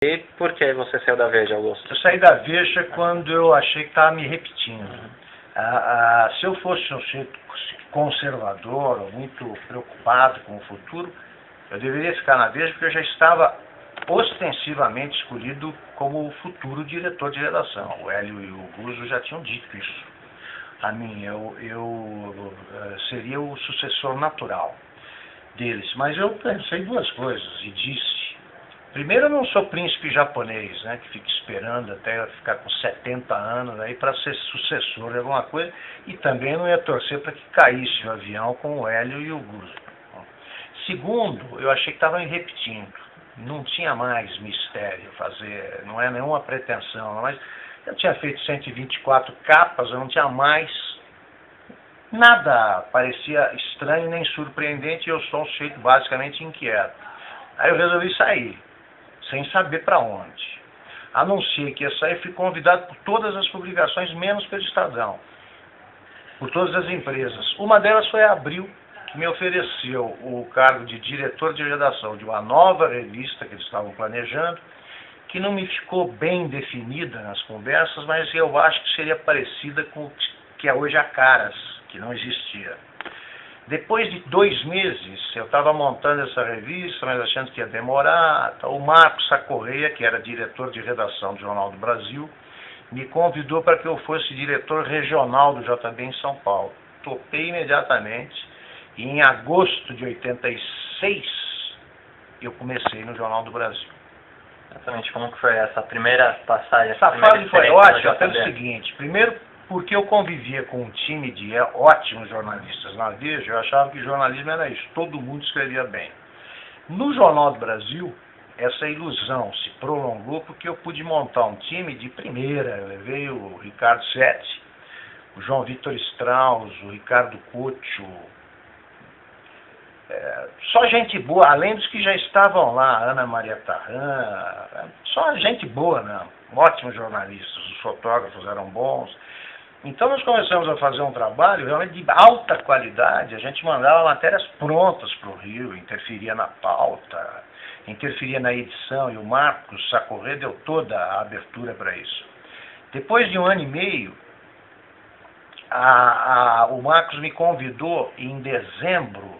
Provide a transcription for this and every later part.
E por que você saiu da Veja, Augusto? Eu saí da Veja quando eu achei que estava me repetindo. Se eu fosse um sujeito conservador, ou muito preocupado com o futuro, eu deveria ficar na Veja, porque eu já estava ostensivamente escolhido como o futuro diretor de redação. O Hélio e o Guzzo já tinham dito isso a mim. Eu seria o sucessor natural deles. Mas eu pensei duas coisas e disse: primeiro, eu não sou príncipe japonês, né, que fica esperando até ficar com 70 anos aí para ser sucessor de alguma coisa, e também não ia torcer para que caísse o avião com o Hélio e o Guzzo. Segundo, eu achei que estava me repetindo, não tinha mais mistério fazer, não é nenhuma pretensão, mas eu tinha feito 124 capas, eu não tinha mais, nada parecia estranho nem surpreendente, e eu sou um sujeito basicamente inquieto. Aí eu resolvi sair, sem saber para onde. Anunciei que ia sair, fui convidado por todas as publicações, menos pelo Estadão, por todas as empresas. Uma delas foi a Abril, que me ofereceu o cargo de diretor de redação de uma nova revista que eles estavam planejando, que não me ficou bem definida nas conversas, mas eu acho que seria parecida com o que é hoje a Caras, que não existia. Depois de 2 meses, eu estava montando essa revista, mas achando que ia demorar. O Marcos Sacorreia, que era diretor de redação do Jornal do Brasil, me convidou para que eu fosse diretor regional do JB em São Paulo. Topei imediatamente, e em agosto de 86, eu comecei no Jornal do Brasil. Exatamente, como que foi essa primeira passagem? Essa fase foi ótima, pelo seguinte: primeiro, porque eu convivia com um time de ótimos jornalistas na Veja, eu achava que jornalismo era isso, todo mundo escrevia bem. No Jornal do Brasil, essa ilusão se prolongou porque eu pude montar um time de primeira. Eu levei o Ricardo Sete, o João Vitor Strauss, o Ricardo Couto, só gente boa, além dos que já estavam lá, a Ana Maria Tarran, só gente boa, né? Ótimos jornalistas, os fotógrafos eram bons. Então nós começamos a fazer um trabalho realmente de alta qualidade. A gente mandava matérias prontas para o Rio, interferia na pauta, interferia na edição, e o Marcos Sacorré deu toda a abertura para isso. Depois de 1 ano e meio, o Marcos me convidou em dezembro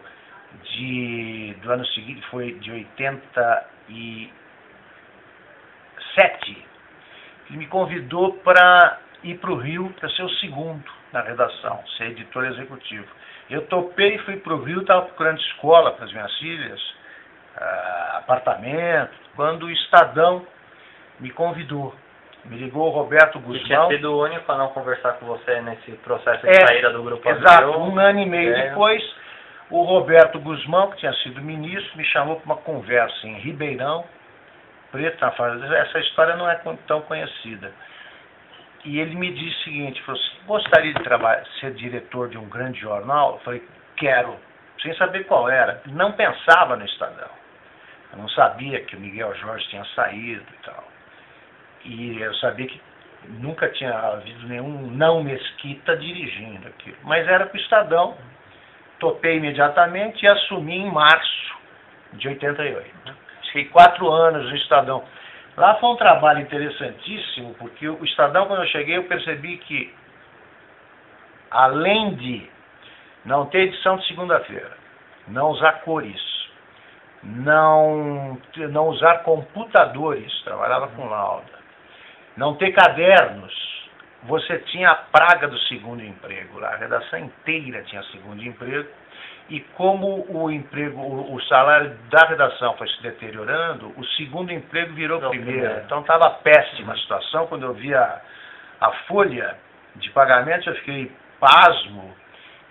do ano seguinte, foi de 87, ele me convidou para ir para o Rio para ser o segundo na redação, ser editor executivo. Eu topei, fui para o Rio, estava procurando escola para as minhas filhas, apartamento, quando o Estadão me convidou. Me ligou o Roberto Guzmão. E tinha sido o único a não conversar com você nesse processo de saída do Grupo Abril. Exato, 1 ano e meio depois, o Roberto Guzmão, que tinha sido ministro, me chamou para uma conversa em Ribeirão Preto. Essa história não é tão conhecida. E ele me disse o seguinte: falou assim: gostaria de ser diretor de um grande jornal? Eu falei: quero, sem saber qual era. Não pensava no Estadão. Eu não sabia que o Miguel Jorge tinha saído e tal. E eu sabia que nunca tinha havido nenhum não Mesquita dirigindo aquilo. Mas era para o Estadão. Topei imediatamente e assumi em março de 88. Fiquei 4 anos no Estadão. Lá foi um trabalho interessantíssimo, porque o Estadão, quando eu cheguei, eu percebi que, além de não ter edição de segunda-feira, não usar cores, não usar computadores, trabalhava com lauda, não ter cadernos, você tinha a praga do segundo emprego. A redação inteira tinha segundo emprego, e como o salário da redação foi se deteriorando, o segundo emprego virou primeiro. Então estava péssima a situação. Quando eu vi a folha de pagamento, eu fiquei pasmo,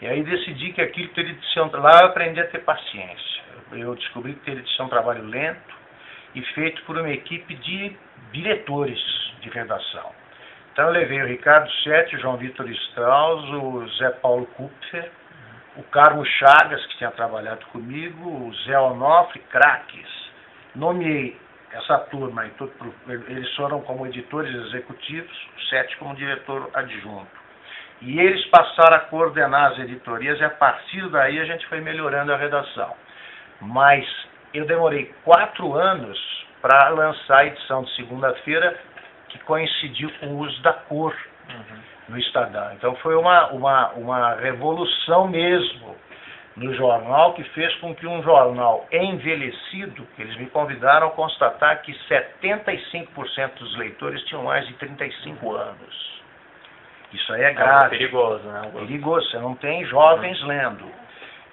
e aí decidi que aquilo teria de ser lá eu aprendi a ter paciência. Eu descobri que teria de ser um trabalho lento e feito por uma equipe de diretores de redação. Então eu levei o Ricardo Sete, o João Vitor Strauss, o Zé Paulo Kupfer, o Carlos Chagas, que tinha trabalhado comigo, o Zé Onofre, craques. Nomeei essa turma, eles foram como editores executivos, o Sete como diretor adjunto. E eles passaram a coordenar as editorias, e a partir daí a gente foi melhorando a redação. Mas eu demorei 4 anos para lançar a edição de segunda-feira, que coincidiu com o uso da cor no Estadão. Então foi uma revolução mesmo no jornal, que fez com que um jornal envelhecido, que eles me convidaram a constatar que 75% dos leitores tinham mais de 35 anos. Isso aí é grave. É perigoso, né? Perigoso, você não tem jovens lendo.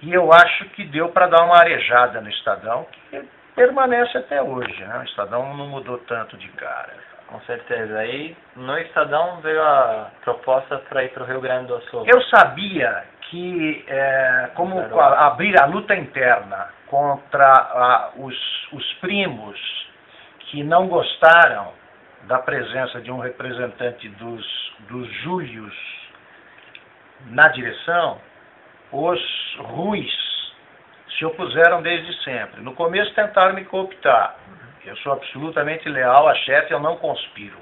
E eu acho que deu para dar uma arejada no Estadão, que permanece até hoje, né? O Estadão não mudou tanto de cara. Com certeza. Aí no Estadão veio a proposta para ir para o Rio Grande do Sul. Eu sabia que, como abrir a luta interna contra os primos que não gostaram da presença de um representante dos Júlios na direção, os Ruis se opuseram desde sempre. No começo tentaram me cooptar. Eu sou absolutamente leal à chefe, eu não conspiro.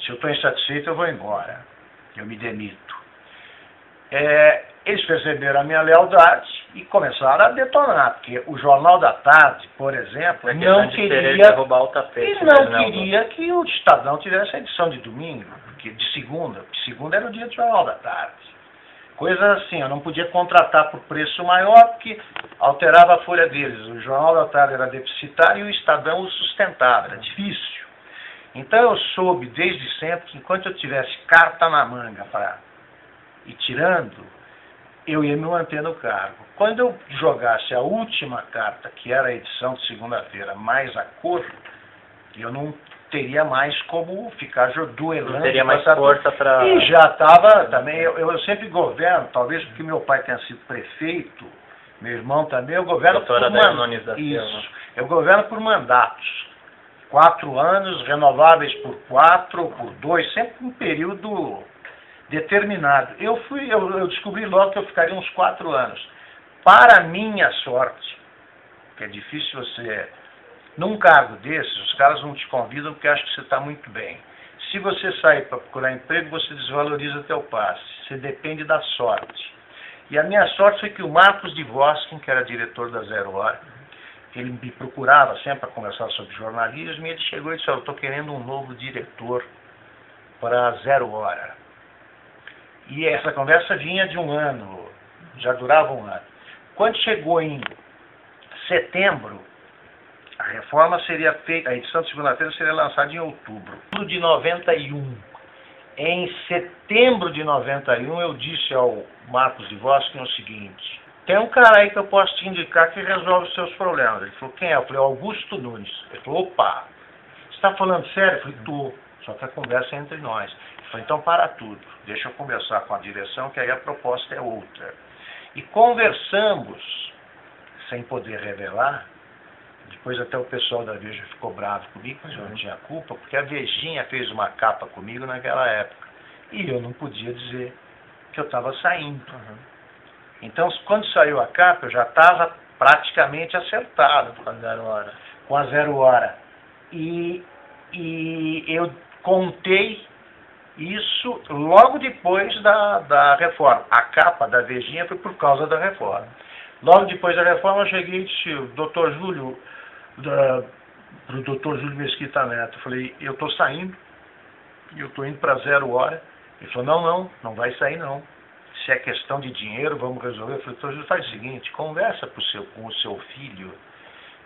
Se eu estou insatisfeito, eu vou embora. Eu me demito. Eles perceberam a minha lealdade e começaram a detonar, porque o Jornal da Tarde, por exemplo, não queria derrubar o tapete. E não queria que o Estadão tivesse a edição de domingo, porque de segunda era o dia do Jornal da Tarde. Coisa assim, eu não podia contratar por preço maior, porque alterava a folha deles. O Jornal da Tarde era deficitário e o Estadão o sustentava, era difícil. Então eu soube desde sempre que enquanto eu tivesse carta na manga para ir tirando, eu ia me manter no cargo. Quando eu jogasse a última carta, que era a edição de segunda-feira, mais a cor, eu não teria mais como ficar duelando. Não teria mais força para... E já estava também, eu sempre governo, talvez porque meu pai tenha sido prefeito, meu irmão também, eu governo por mandatos. Isso, eu governo por mandatos. 4 anos, renováveis por 4 ou por 2, sempre um período determinado. Eu descobri logo que eu ficaria uns 4 anos. Para minha sorte, que é difícil você... Num cargo desses, os caras não te convidam porque acham que você está muito bem. Se você sair para procurar emprego, você desvaloriza teu passe. Você depende da sorte. E a minha sorte foi que o Marcos de Voskin, que era diretor da Zero Hora, ele me procurava sempre para conversar sobre jornalismo, e ele chegou e disse: eu estou querendo um novo diretor para a Zero Hora. E essa conversa vinha de um ano, já durava um ano. Quando chegou em setembro, a reforma seria feita, a edição de segunda-feira seria lançada em outubro de 91. Em setembro de 91, eu disse ao Marcos de Voskin o seguinte: tem um cara aí que eu posso te indicar que resolve os seus problemas. Ele falou: quem é? Eu falei: Augusto Nunes. Ele falou: opa, você está falando sério? Eu falei: tô, só que a conversa é entre nós. Ele falou: então para tudo, deixa eu conversar com a direção, que aí a proposta é outra. E conversamos, sem poder revelar. Depois até o pessoal da Veja ficou bravo comigo, mas eu não tinha culpa, porque a Vejinha fez uma capa comigo naquela época. E eu não podia dizer que eu estava saindo. Então, quando saiu a capa, eu já estava praticamente acertado com a Zero Hora. E eu contei isso logo depois da reforma. A capa da Vejinha foi por causa da reforma. Logo depois da reforma, eu cheguei e disse: doutor Júlio, para o doutor Júlio Mesquita Neto, eu falei: eu estou saindo, e eu estou indo para Zero Hora. Ele falou: não vai sair não. Se é questão de dinheiro, vamos resolver. Eu falei: doutor Júlio, faz o seguinte, conversa com o seu filho,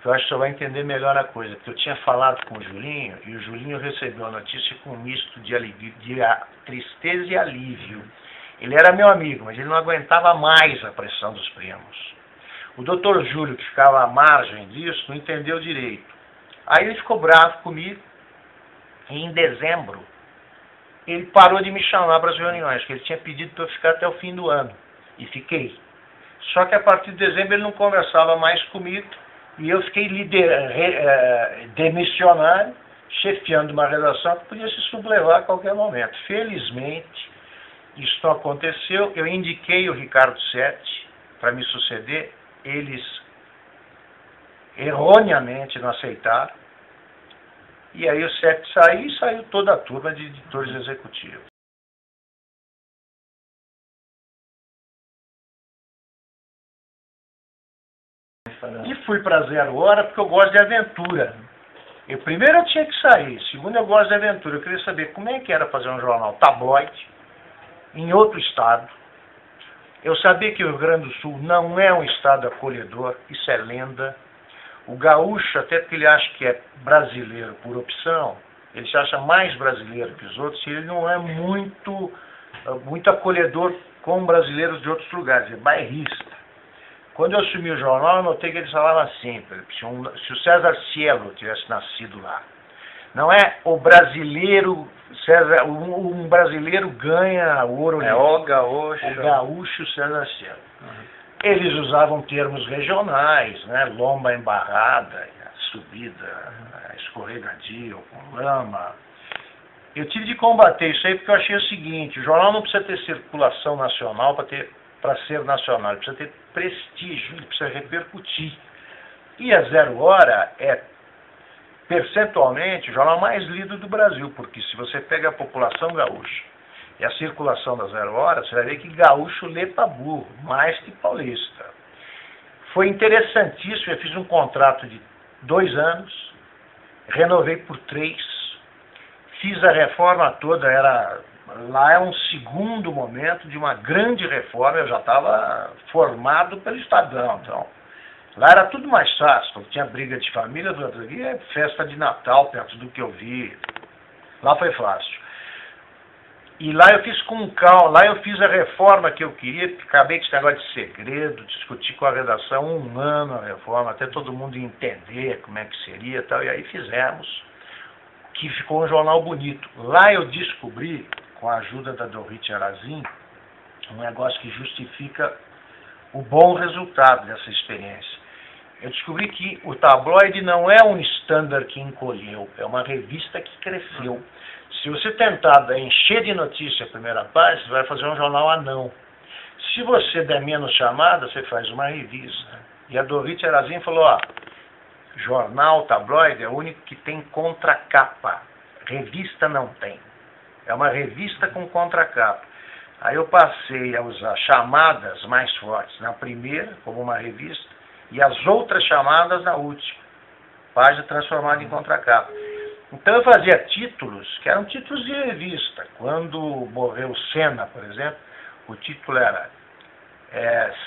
que eu acho que você vai entender melhor a coisa. Porque eu tinha falado com o Julinho, e o Julinho recebeu a notícia com um misto de tristeza e alívio. Ele era meu amigo, mas ele não aguentava mais a pressão dos primos. O doutor Júlio, que ficava à margem disso, não entendeu direito. Aí ele ficou bravo comigo, e em dezembro ele parou de me chamar para as reuniões, porque ele tinha pedido para eu ficar até o fim do ano. E fiquei. Só que a partir de dezembro ele não conversava mais comigo, e eu fiquei demissionário, chefiando uma redação que podia se sublevar a qualquer momento. Felizmente, isso não aconteceu. Eu indiquei o Ricardo Sete para me suceder. Eles erroneamente não aceitaram. E aí o Sete saiu e saiu toda a turma de editores executivos. E fui para Zero Hora porque eu gosto de aventura. Primeiro eu tinha que sair, segundo eu gosto de aventura, eu queria saber como é que era fazer um jornal tabloide em outro estado. Eu sabia que o Rio Grande do Sul não é um estado acolhedor, isso é lenda. O gaúcho, até porque ele acha que é brasileiro por opção, ele se acha mais brasileiro que os outros, e ele não é muito acolhedor com brasileiros de outros lugares, é bairrista. Quando eu assumi o jornal, eu notei que eles falavam assim, se o César Cielo tivesse nascido lá. Não é o brasileiro, César, um brasileiro ganha ouro. É o gaúcho. O gaúcho César Cielo. Eles usavam termos regionais, né? Lomba embarrada, subida, escorregadia, com lama. Eu tive de combater isso aí porque eu achei o seguinte, o jornal não precisa ter circulação nacional para ser nacional, ele precisa ter prestígio, ele precisa repercutir. E a Zero Hora é, percentualmente, o jornal mais lido do Brasil, porque se você pega a população gaúcha e a circulação da Zero Hora, você vai ver que gaúcho lê pra burro, mais que paulista. Foi interessantíssimo, eu fiz um contrato de 2 anos, renovei por 3, fiz a reforma toda, lá é um segundo momento de uma grande reforma, eu já estava formado pelo Estadão, então lá era tudo mais fácil, porque tinha briga de família, aqui é festa de Natal, perto do que eu vi, lá foi fácil. E lá eu fiz com calma, lá eu fiz a reforma que eu queria, acabei com esse negócio de segredo, discuti com a redação 1 ano a reforma, até todo mundo entender como é que seria e tal, e aí fizemos, que ficou um jornal bonito. Lá eu descobri, com a ajuda da Dorit Arazin, um negócio que justifica o bom resultado dessa experiência. Eu descobri que o tabloide não é um standard que encolheu, é uma revista que cresceu. Se você tentar encher de notícia a primeira página, você vai fazer um jornal anão. Se você der menos chamada, você faz uma revista. E a Dorit Arazin falou, jornal, tabloide é o único que tem contracapa. Revista não tem. É uma revista com contracapa. Aí eu passei a usar chamadas mais fortes na primeira, como uma revista, e as outras chamadas na última. Página transformada em contracapa. Então eu fazia títulos, que eram títulos de revista. Quando morreu Senna, por exemplo, o título era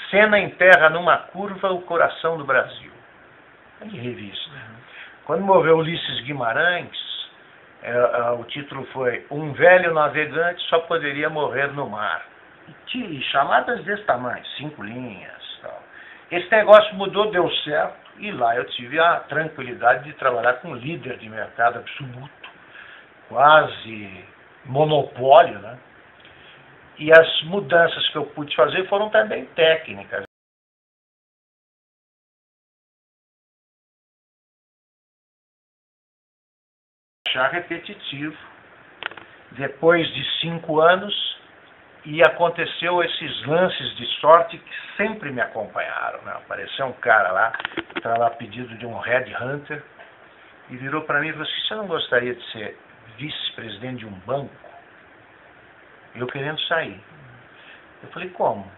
Senna enterra numa curva o coração do Brasil. É de revista. Quando morreu Ulisses Guimarães, o título foi Um velho navegante só poderia morrer no mar. E chamadas desse tamanho, 5 linhas. Tal. Esse negócio mudou, deu certo. E lá eu tive a tranquilidade de trabalhar com um líder de mercado absoluto, quase monopólio, né? E as mudanças que eu pude fazer foram também técnicas. Achar repetitivo. Depois de 5 anos, e aconteceu esses lances de sorte que sempre me acompanharam, né? Apareceu um cara lá, que estava a pedido de um headhunter, e virou para mim e falou assim, você não gostaria de ser vice-presidente de um banco? Eu querendo sair. Eu falei, como?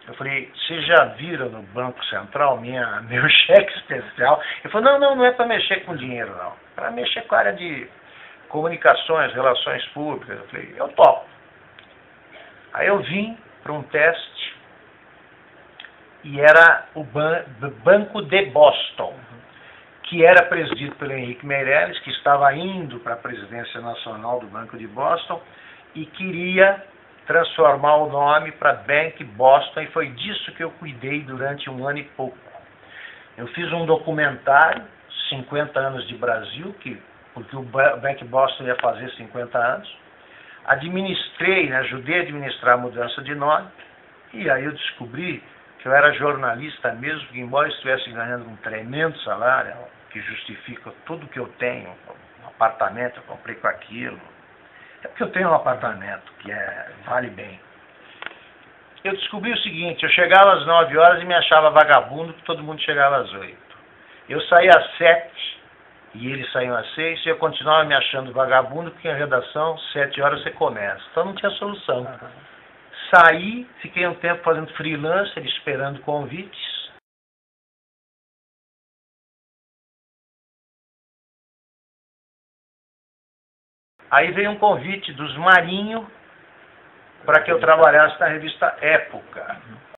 Eu falei, vocês já viram no Banco Central meu cheque especial? Ele falou, não é para mexer com dinheiro, não. Para mexer com a área de comunicações, relações públicas. Eu falei, eu topo. Aí eu vim para um teste e era o Banco de Boston, que era presidido pelo Henrique Meirelles, que estava indo para a presidência nacional do Banco de Boston e queria transformar o nome para Bank Boston, e foi disso que eu cuidei durante 1 ano e pouco. Eu fiz um documentário, 50 anos de Brasil, porque o Bank Boston ia fazer 50 anos, administrei, ajudei a administrar a mudança de nome, e aí eu descobri que eu era jornalista mesmo, que embora eu estivesse ganhando um tremendo salário, que justifica tudo que eu tenho, um apartamento, eu comprei com aquilo, é porque eu tenho um apartamento que vale bem. Eu descobri o seguinte, eu chegava às 9 horas e me achava vagabundo, que todo mundo chegava às 8. Eu saía às 7 e eles saíam às 6, e eu continuava me achando vagabundo, porque em redação, 7 horas você começa. Então não tinha solução. Saí, fiquei um tempo fazendo freelancer, esperando convites, Aí veio um convite dos Marinho para que eu trabalhasse na revista Época.